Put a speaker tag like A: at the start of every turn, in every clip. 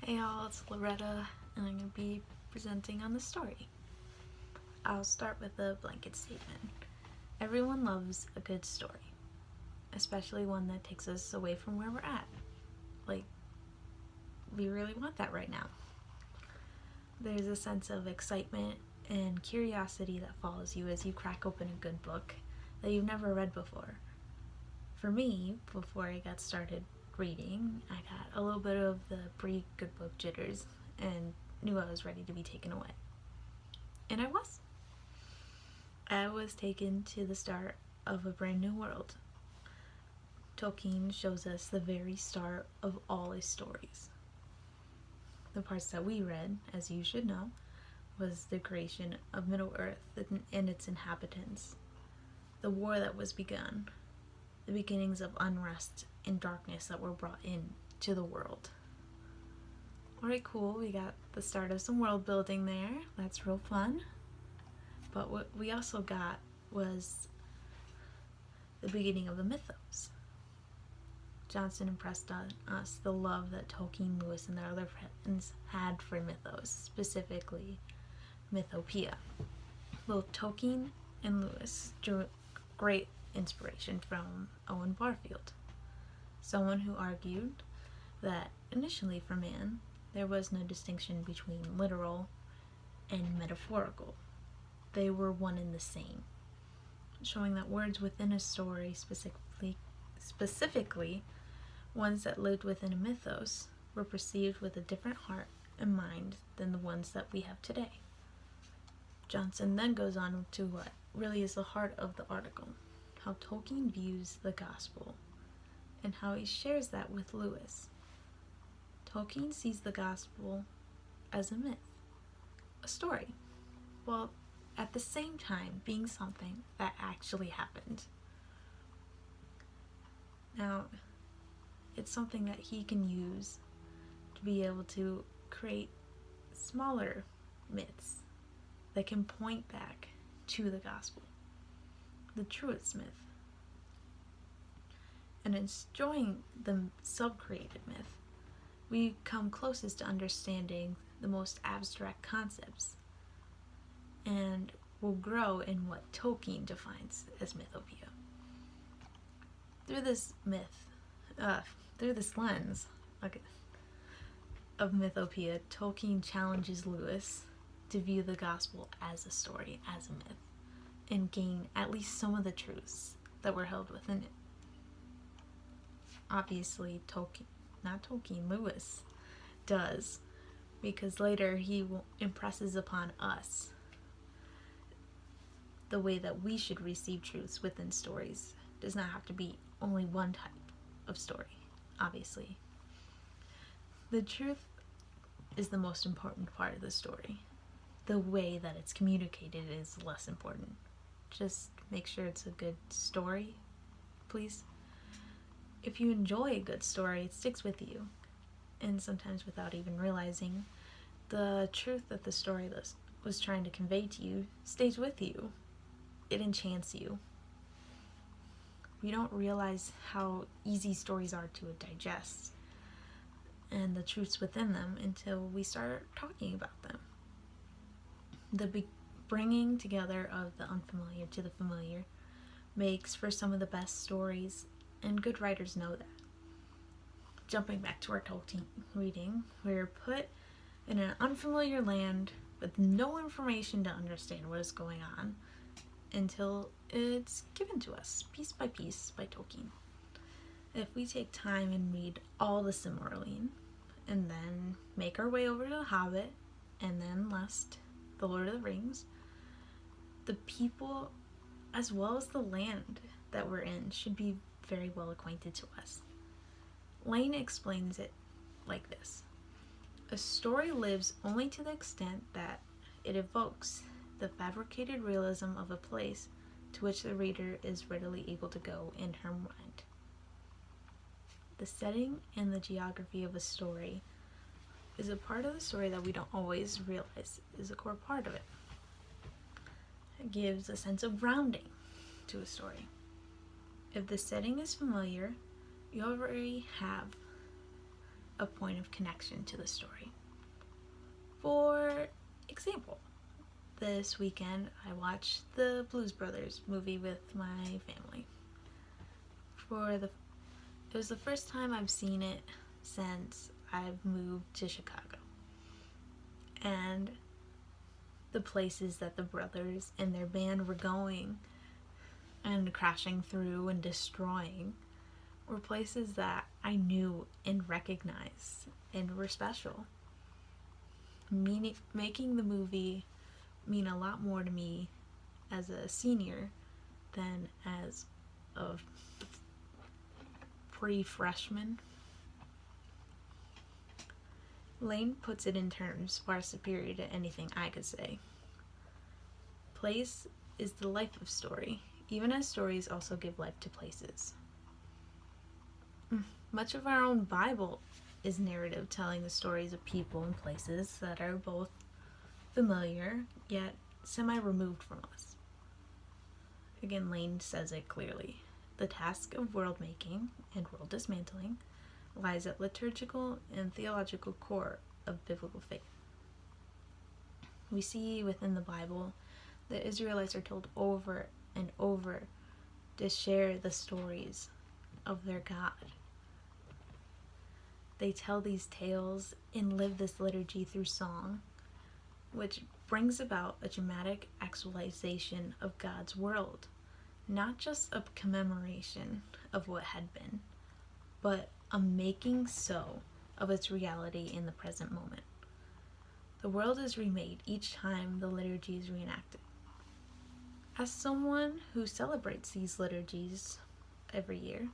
A: Hey y'all, it's Loretta, and I'm going to be presenting on the story. I'll start with a blanket statement. Everyone loves a good story, especially one that takes us away from where we're at. Like, we really want that right now. There's a sense of excitement and curiosity that follows you as you crack open a good book that you've never read before. For me, before I got started reading, I got a little bit of the pre-good book jitters and knew I was ready to be taken away. And I was. I was taken to the start of a brand new world. Tolkien shows us the very start of all his stories. The parts that we read, as you should know, was the creation of Middle-earth and its inhabitants, the war that was begun, the beginnings of unrest and darkness that were brought into the world. Alright, cool, we got the start of some world building there. That's real fun. But what we also got was the beginning of the mythos. Johnson impressed on us the love that Tolkien, Lewis, and their other friends had for mythos, specifically Mythopoeia. Both Tolkien and Lewis drew great inspiration from Owen Barfield, someone who argued that initially for man there was no distinction between literal and metaphorical. They were one and the same, showing that words within a story, specifically ones that lived within a mythos, were perceived with a different heart and mind than the ones that we have today. Johnson then goes on to what really is the heart of the article, how Tolkien views the gospel and how he shares that with Lewis. Tolkien sees the gospel as a myth, a story, while at the same time being something that actually happened. Now, it's something that he can use to be able to create smaller myths that can point back to the gospel, the truest myth. And in enjoying the sub-created myth, we come closest to understanding the most abstract concepts and will grow in what Tolkien defines as Mythopoeia. Through this lens of Mythopoeia, Tolkien challenges Lewis to view the gospel as a story, as a myth, and gain at least some of the truths that were held within it. Obviously, Lewis does, because later he impresses upon us the way that we should receive truths within stories. It does not have to be only one type of story, obviously. The truth is the most important part of the story. The way that it's communicated is less important. Just make sure it's a good story, please. If you enjoy a good story, it sticks with you, and sometimes without even realizing, the truth that the story was trying to convey to you stays with you. It enchants you. We don't realize how easy stories are to digest and the truths within them until we start talking about them. The bringing together of the unfamiliar to the familiar makes for some of the best stories, and good writers know that. Jumping back to our Tolkien reading, we're put in an unfamiliar land with no information to understand what is going on until it's given to us piece by Tolkien. If we take time and read all the Silmarillion, and then make our way over to The Hobbit, and then last, The Lord of the Rings, the people as well as the land that we're in should be very well acquainted to us. Lane explains it like this: a story lives only to the extent that it evokes the fabricated realism of a place to which the reader is readily able to go in her mind. The setting and the geography of a story is a part of the story that we don't always realize is a core part of it. It gives a sense of grounding to a story. If the setting is familiar, you already have a point of connection to the story. For example, this weekend I watched the Blues Brothers movie with my family. It was the first time I've seen it since I've moved to Chicago. And the places that the brothers and their band were going and crashing through and destroying were places that I knew and recognized and were special. Making the movie mean a lot more to me as a senior than as a pre-freshman. Lane puts it in terms far superior to anything I could say. Place is the life of story, even as stories also give life to places. Much of our own Bible is narrative, telling the stories of people and places that are both familiar yet semi-removed from us. Again, Lane says it clearly. The task of world making and world dismantling lies at liturgical and theological core of biblical faith. We see within the Bible that Israelites are told over and over to share the stories of their God. They tell these tales and live this liturgy through song, which brings about a dramatic actualization of God's world, not just a commemoration of what had been, but a making so of its reality in the present moment. The world is remade each time the liturgy is reenacted. As someone who celebrates these liturgies every year,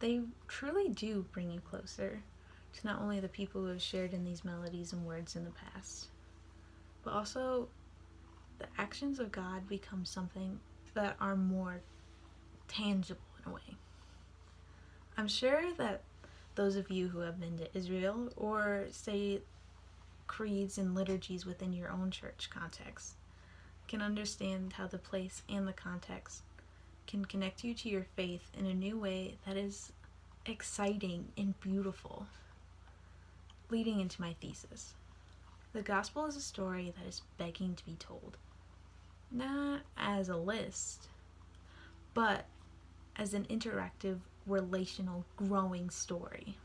A: they truly do bring you closer to not only the people who have shared in these melodies and words in the past, but also the actions of God become something that are more tangible in a way. I'm sure that those of you who have been to Israel or say creeds and liturgies within your own church context can understand how the place and the context can connect you to your faith in a new way that is exciting and beautiful. Leading into my thesis, the gospel is a story that is begging to be told, not as a list, but as an interactive, relational, growing story.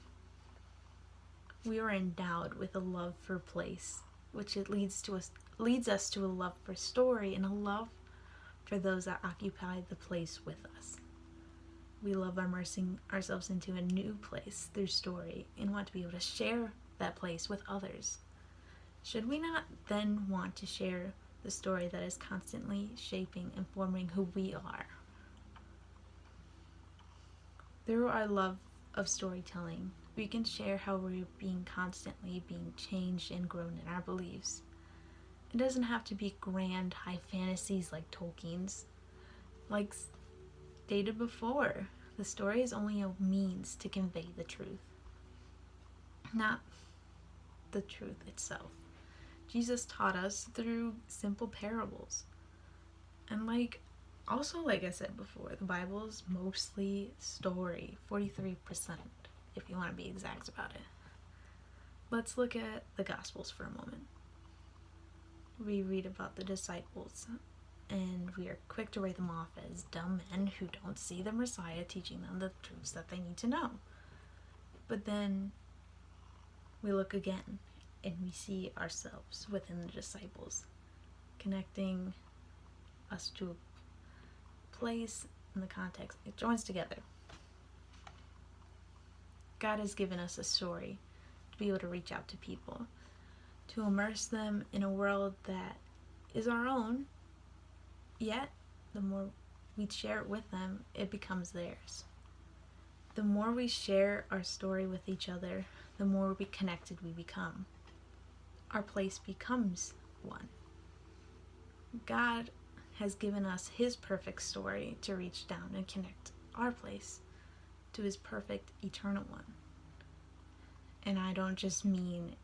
A: We are endowed with a love for place, which it leads us to a love for story and a love for those that occupy the place with us. We love immersing ourselves into a new place through story and want to be able to share that place with others. Should we not then want to share the story that is constantly shaping and forming who we are? Through our love of storytelling, we can share how we're constantly being changed and grown in our beliefs. It doesn't have to be grand, high fantasies like Tolkien's. Like stated before, the story is only a means to convey the truth, not the truth itself. Jesus taught us through simple parables. And like I said before, the Bible is mostly story, 43%, if you want to be exact about it. Let's look at the Gospels for a moment. We read about the disciples, and we are quick to write them off as dumb men who don't see the Messiah teaching them the truths that they need to know. But then we look again, and we see ourselves within the disciples, connecting us to a place and the context. It joins together. God has given us a story to be able to reach out to people, to immerse them in a world that is our own, yet the more we share it with them, it becomes theirs. The more we share our story with each other, the more connected we become. Our place becomes one. God has given us his perfect story to reach down and connect our place to his perfect eternal one. And I don't just mean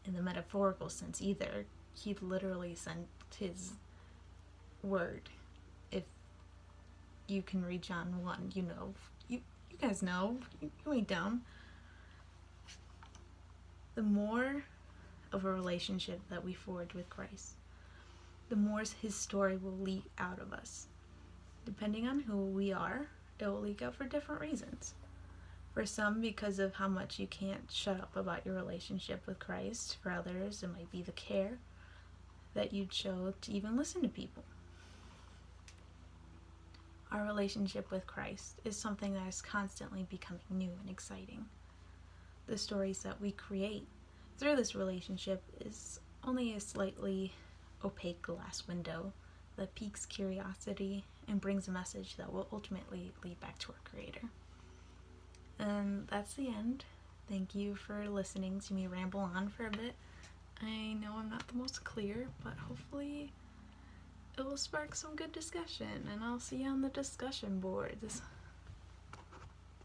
A: in the metaphorical sense either. He literally sent his word. If you can read John 1, you guys know, you ain't dumb. The more of a relationship that we forge with Christ, the more his story will leak out of us. Depending on who we are, it will leak out for different reasons. For some, because of how much you can't shut up about your relationship with Christ. For others, it might be the care that you'd show to even listen to people. Our relationship with Christ is something that is constantly becoming new and exciting. The stories that we create through this relationship is only a slightly opaque glass window that piques curiosity and brings a message that will ultimately lead back to our Creator. And that's the end. Thank you for listening to me ramble on for a bit. I know I'm not the most clear, but hopefully it will spark some good discussion, and I'll see you on the discussion boards.